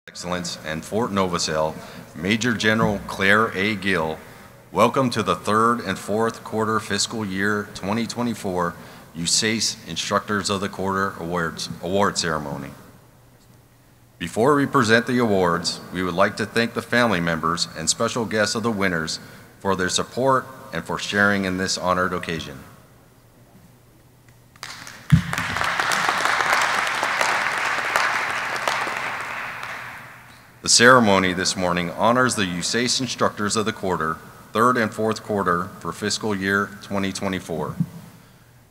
Excellence and Fort Novosel, Major General Claire A. Gill, welcome to the third and fourth quarter fiscal year 2024 USACE Instructors of the Quarter award ceremony. Before we present the awards, we would like to thank the family members and special guests of the winners for their support and for sharing in this honored occasion. The ceremony this morning honors the USACE Instructors of the Quarter, third and fourth quarter for fiscal year 2024.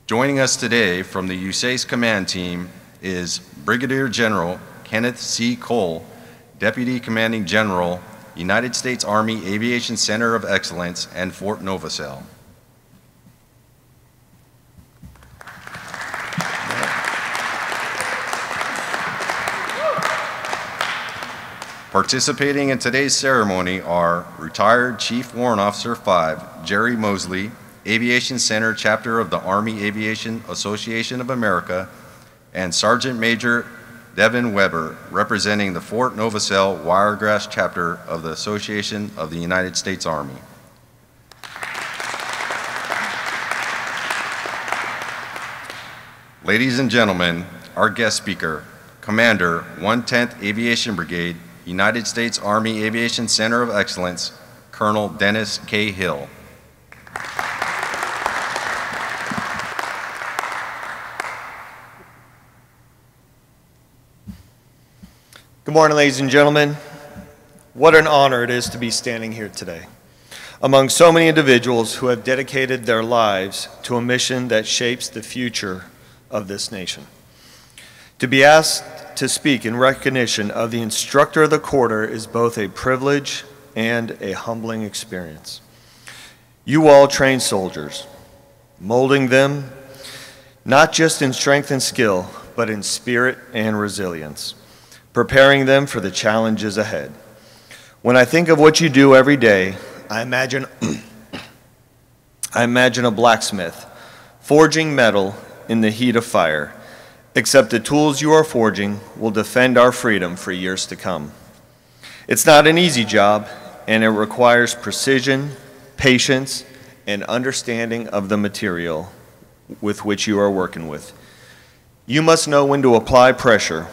Joining us today from the USACE Command Team is Brigadier General Kenneth C. Cole, Deputy Commanding General, United States Army Aviation Center of Excellence and Fort Novosel. Participating in today's ceremony are retired Chief Warrant Officer 5, Jerry Mosley, Aviation Center Chapter of the Army Aviation Association of America, and Sergeant Major Devin Weber, representing the Fort Novosel Wiregrass Chapter of the Association of the United States Army. Ladies and gentlemen, our guest speaker, Commander 110th Aviation Brigade, United States Army Aviation Center of Excellence, Colonel Dennis K. Hill. Good morning, ladies and gentlemen. What an honor it is to be standing here today among so many individuals who have dedicated their lives to a mission that shapes the future of this nation. To be asked to speak in recognition of the Instructor of the Quarter is both a privilege and a humbling experience. You all train soldiers, molding them not just in strength and skill, but in spirit and resilience, preparing them for the challenges ahead. When I think of what you do every day, I imagine a blacksmith forging metal in the heat of fire, except the tools you are forging will defend our freedom for years to come. It's not an easy job, and it requires precision, patience, and understanding of the material with which you are working with. You must know when to apply pressure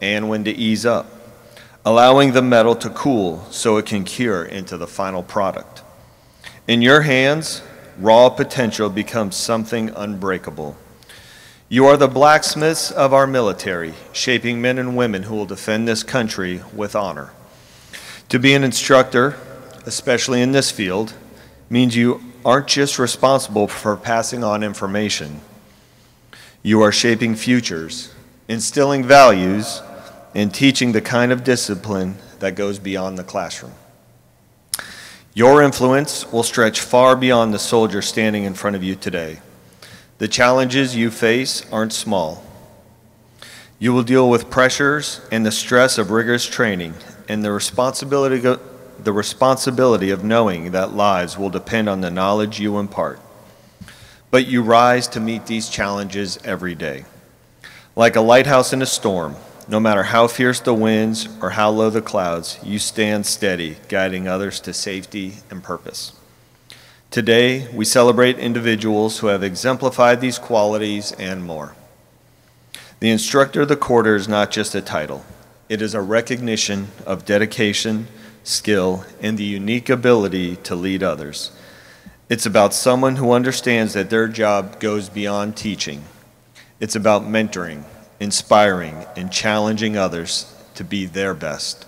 and when to ease up, allowing the metal to cool so it can cure into the final product. In your hands, raw potential becomes something unbreakable. You are the blacksmiths of our military, shaping men and women who will defend this country with honor. To be an instructor, especially in this field, means you aren't just responsible for passing on information. You are shaping futures, instilling values, and teaching the kind of discipline that goes beyond the classroom. Your influence will stretch far beyond the soldier standing in front of you today. The challenges you face aren't small. You will deal with pressures and the stress of rigorous training and the responsibility of knowing that lives will depend on the knowledge you impart. But you rise to meet these challenges every day. Like a lighthouse in a storm, no matter how fierce the winds or how low the clouds, you stand steady, guiding others to safety and purpose. Today, we celebrate individuals who have exemplified these qualities and more. The Instructor of the Quarter is not just a title. It is a recognition of dedication, skill, and the unique ability to lead others. It's about someone who understands that their job goes beyond teaching. It's about mentoring, inspiring, and challenging others to be their best.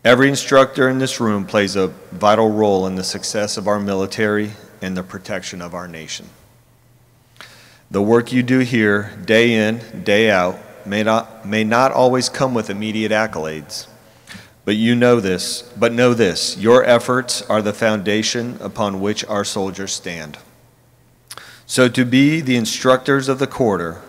Every instructor in this room plays a vital role in the success of our military and the protection of our nation. The work you do here, day in, day out, may not always come with immediate accolades. But know this, your efforts are the foundation upon which our soldiers stand. So to be the Instructors of the Quarter,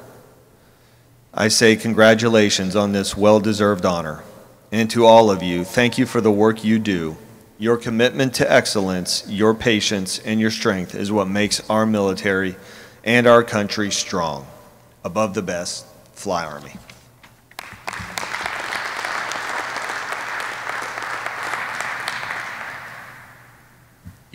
I say congratulations on this well-deserved honor. And to all of you, thank you for the work you do. Your commitment to excellence, your patience, and your strength is what makes our military and our country strong. Above the best, fly Army.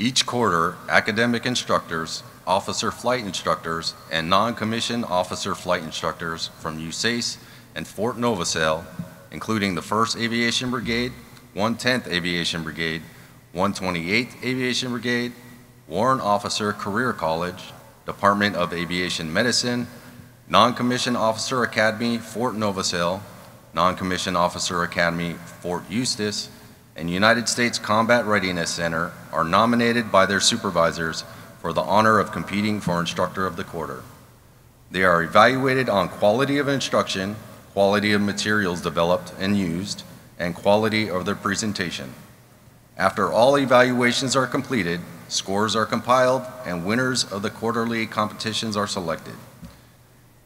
Each quarter, academic instructors, officer flight instructors, and non-commissioned officer flight instructors from USACE and Fort Novosel, including the 1st Aviation Brigade, 110th Aviation Brigade, 128th Aviation Brigade, Warrant Officer Career College, Department of Aviation Medicine, Non-Commissioned Officer Academy, Fort Novosel, Non-Commissioned Officer Academy, Fort Eustis, and United States Combat Readiness Center are nominated by their supervisors for the honor of competing for Instructor of the Quarter. They are evaluated on quality of instruction, quality of materials developed and used, and quality of their presentation. After all evaluations are completed, scores are compiled, and winners of the quarterly competitions are selected.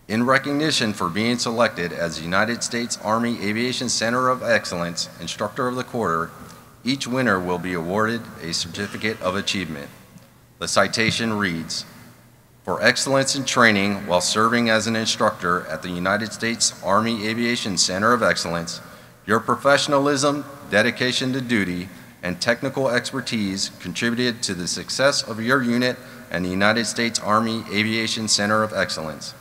In recognition for being selected as the United States Army Aviation Center of Excellence Instructor of the Quarter, each winner will be awarded a Certificate of Achievement. The citation reads, "For excellence in training while serving as an instructor at the United States Army Aviation Center of Excellence, your professionalism, dedication to duty, and technical expertise contributed to the success of your unit and the United States Army Aviation Center of Excellence.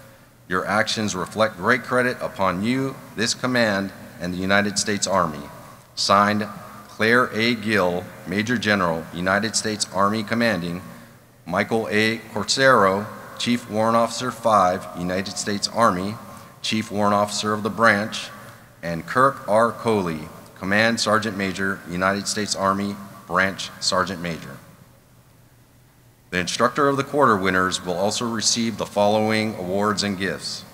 Your actions reflect great credit upon you, this command, and the United States Army." Signed, Claire A. Gill, Major General, United States Army Commanding, Michael A. Corsaro, Chief Warrant Officer 5, United States Army, Chief Warrant Officer of the branch, and Kirk R. Coley, Command Sergeant Major, United States Army, Branch Sergeant Major. The Instructor of the Quarter winners will also receive the following awards and gifts.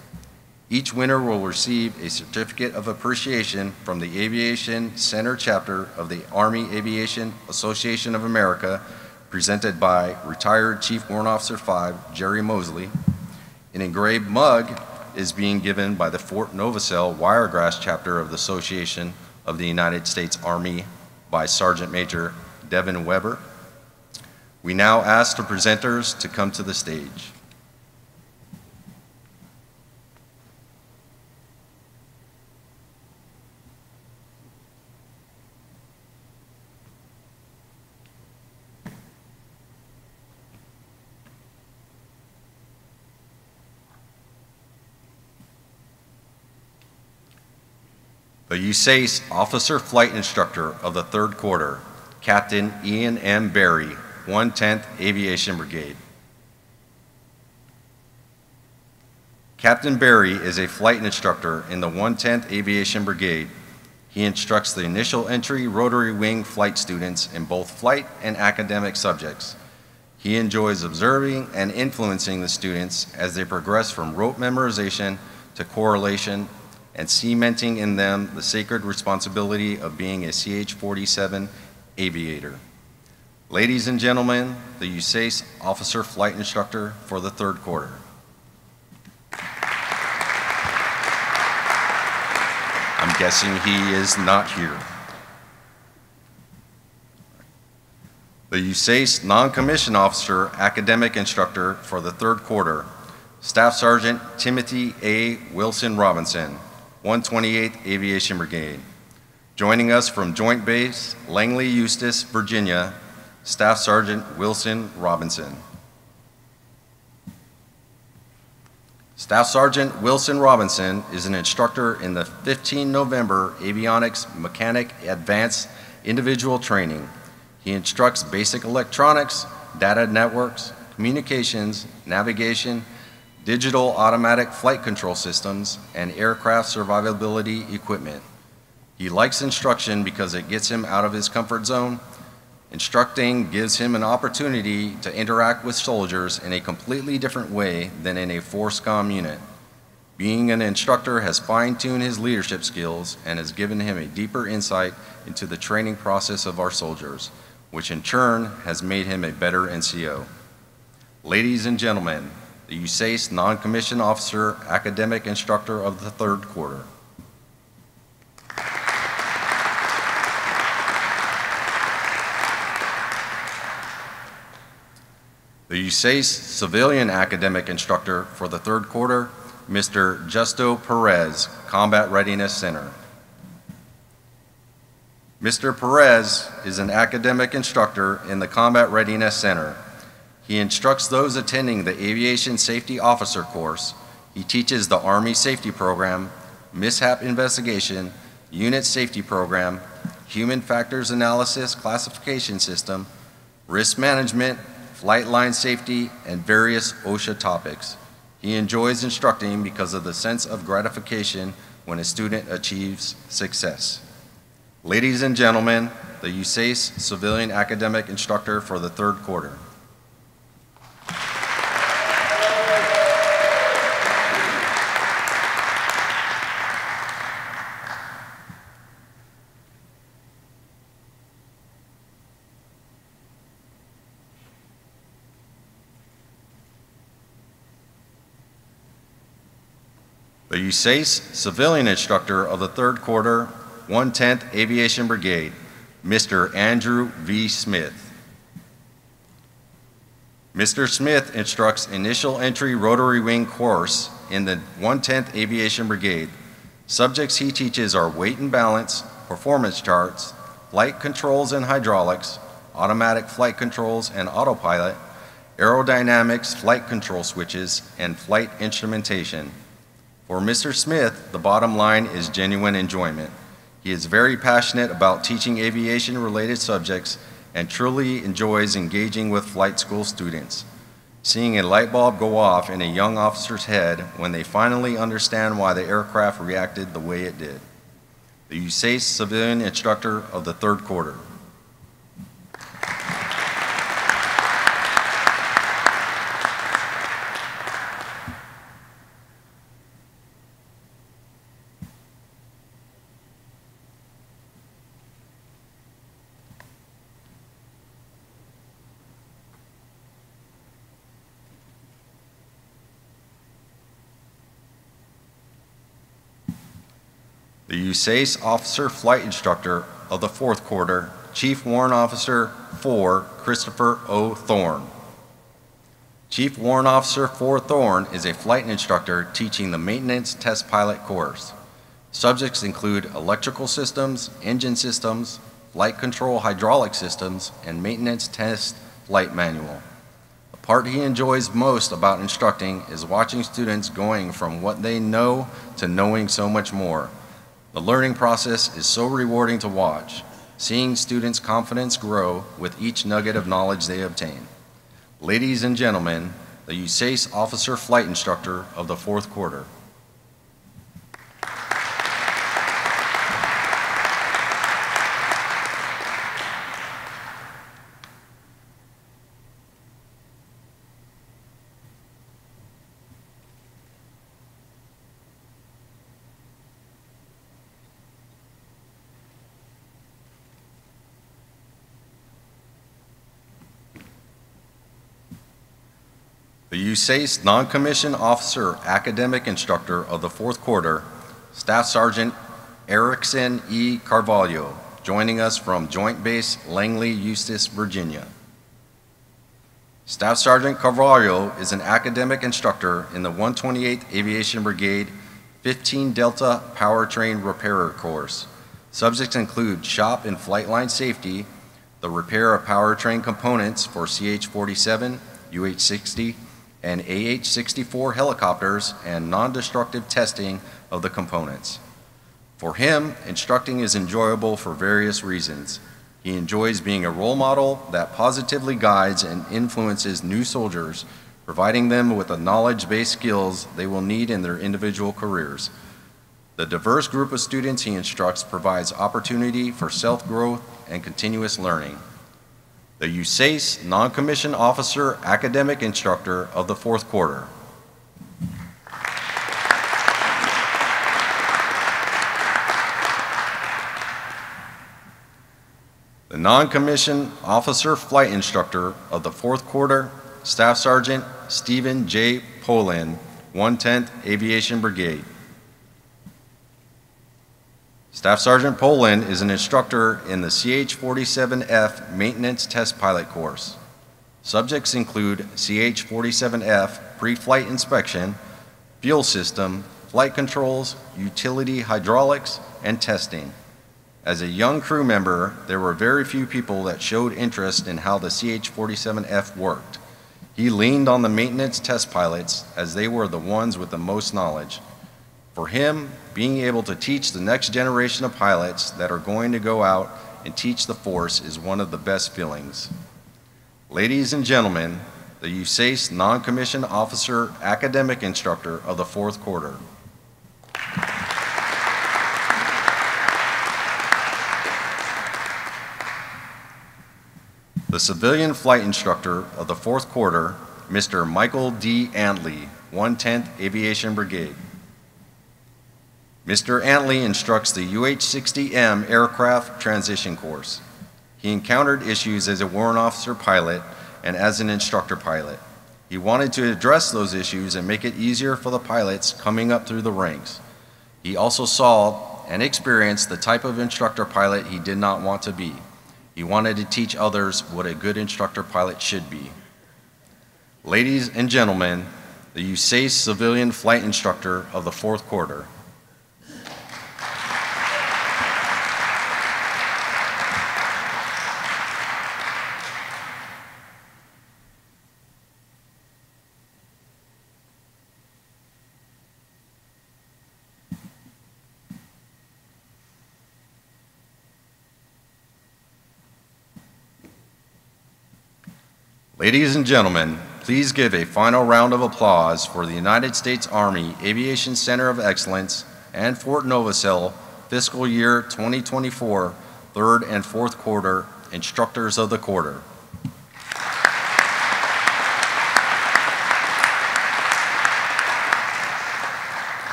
Each winner will receive a Certificate of Appreciation from the Aviation Center Chapter of the Army Aviation Association of America, presented by retired Chief Warrant Officer 5, Jerry Mosley. An engraved mug is being given by the Fort Novosel Wiregrass Chapter of the Association of the United States Army by Sergeant Major Devin Weber. We now ask the presenters to come to the stage. The USACE Officer Flight Instructor of the Third Quarter, Captain Ian M. Berry, 110th Aviation Brigade. Captain Berry is a flight instructor in the 110th Aviation Brigade. He instructs the initial entry rotary wing flight students in both flight and academic subjects. He enjoys observing and influencing the students as they progress from rote memorization to correlation and cementing in them the sacred responsibility of being a CH-47 aviator. Ladies and gentlemen, the USACE Officer Flight Instructor for the Third Quarter. I'm guessing he is not here. The USACE Non-Commissioned Officer Academic Instructor for the Third Quarter, Staff Sergeant Timothy A. Wilson Robinson, 128th Aviation Brigade. Joining us from Joint Base Langley Eustis, Virginia, Staff Sergeant Wilson Robinson. Staff Sergeant Wilson Robinson is an instructor in the 15 November Avionics Mechanic Advanced Individual Training. He instructs basic electronics, data networks, communications, navigation, digital automatic flight control systems, and aircraft survivability equipment. He likes instruction because it gets him out of his comfort zone. Instructing gives him an opportunity to interact with soldiers in a completely different way than in a FORSCOM unit. Being an instructor has fine-tuned his leadership skills and has given him a deeper insight into the training process of our soldiers, which in turn has made him a better NCO. Ladies and gentlemen, the USACE Non-Commissioned Officer Academic Instructor of the Third Quarter. The USACE Civilian Academic Instructor for the Third Quarter, Mr. Justo Perez, Combat Readiness Center. Mr. Perez is an academic instructor in the Combat Readiness Center. He instructs those attending the Aviation Safety Officer course. He teaches the Army Safety Program, Mishap Investigation, Unit Safety Program, Human Factors Analysis Classification System, Risk Management, Flight Line Safety, and various OSHA topics. He enjoys instructing because of the sense of gratification when a student achieves success. Ladies and gentlemen, the USACE Civilian Academic Instructor for the third quarter. The USACE Civilian Instructor of the third quarter, 110th Aviation Brigade, Mr. Andrew V. Smith. Mr. Smith instructs initial entry rotary wing course in the 110th Aviation Brigade. Subjects he teaches are weight and balance, performance charts, flight controls and hydraulics, automatic flight controls and autopilot, aerodynamics, flight control switches, and flight instrumentation. For Mr. Smith, the bottom line is genuine enjoyment. He is very passionate about teaching aviation-related subjects and truly enjoys engaging with flight school students. Seeing a light bulb go off in a young officer's head when they finally understand why the aircraft reacted the way it did. The USACE Civilian Instructor of the third quarter. The USACE Officer Flight Instructor of the fourth quarter, Chief Warrant Officer 4, Christopher O. Thorne. Chief Warrant Officer 4 Thorne is a flight instructor teaching the Maintenance Test Pilot course. Subjects include electrical systems, engine systems, flight control hydraulic systems, and maintenance test flight manual. The part he enjoys most about instructing is watching students going from what they know to knowing so much more. The learning process is so rewarding to watch, seeing students' confidence grow with each nugget of knowledge they obtain. Ladies and gentlemen, the USACE Officer Flight Instructor of the fourth quarter. The USACE Non-Commissioned Officer Academic Instructor of the fourth quarter, Staff Sergeant Erickson E. Carvalho, joining us from Joint Base Langley, Eustis, Virginia. Staff Sergeant Carvalho is an academic instructor in the 128th Aviation Brigade 15 Delta Powertrain Repairer course. Subjects include shop and flight line safety, the repair of powertrain components for CH-47, UH-60, and AH-64 helicopters, and non-destructive testing of the components. For him, instructing is enjoyable for various reasons. He enjoys being a role model that positively guides and influences new soldiers, providing them with the knowledge-based skills they will need in their individual careers. The diverse group of students he instructs provides opportunity for self-growth and continuous learning. The USACE Non-Commissioned Officer Academic Instructor of the fourth quarter. The Non-Commissioned Officer Flight Instructor of the fourth quarter, Staff Sergeant Stephen J. Polin, 110th Aviation Brigade. Staff Sergeant Polin is an instructor in the CH-47F Maintenance Test Pilot course. Subjects include CH-47F pre-flight inspection, fuel system, flight controls, utility hydraulics, and testing. As a young crew member, there were very few people that showed interest in how the CH-47F worked. He leaned on the maintenance test pilots as they were the ones with the most knowledge. For him, being able to teach the next generation of pilots that are going to go out and teach the force is one of the best feelings. Ladies and gentlemen, the USACE Non-Commissioned Officer Academic Instructor of the fourth quarter. The Civilian Flight Instructor of the fourth quarter, Mr. Michael D. Antley, 110th Aviation Brigade. Mr. Antley instructs the UH-60M aircraft transition course. He encountered issues as a warrant officer pilot and as an instructor pilot. He wanted to address those issues and make it easier for the pilots coming up through the ranks. He also saw and experienced the type of instructor pilot he did not want to be. He wanted to teach others what a good instructor pilot should be. Ladies and gentlemen, the USACE Civilian Flight Instructor of the fourth quarter. Ladies and gentlemen, please give a final round of applause for the United States Army Aviation Center of Excellence and Fort Novosel Fiscal Year 2024 third and fourth quarter Instructors of the Quarter.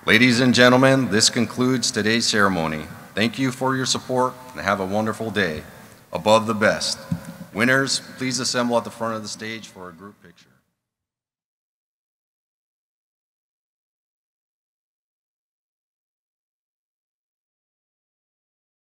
Ladies and gentlemen, this concludes today's ceremony. Thank you for your support and have a wonderful day. Above the best. Winners, please assemble at the front of the stage for a group picture.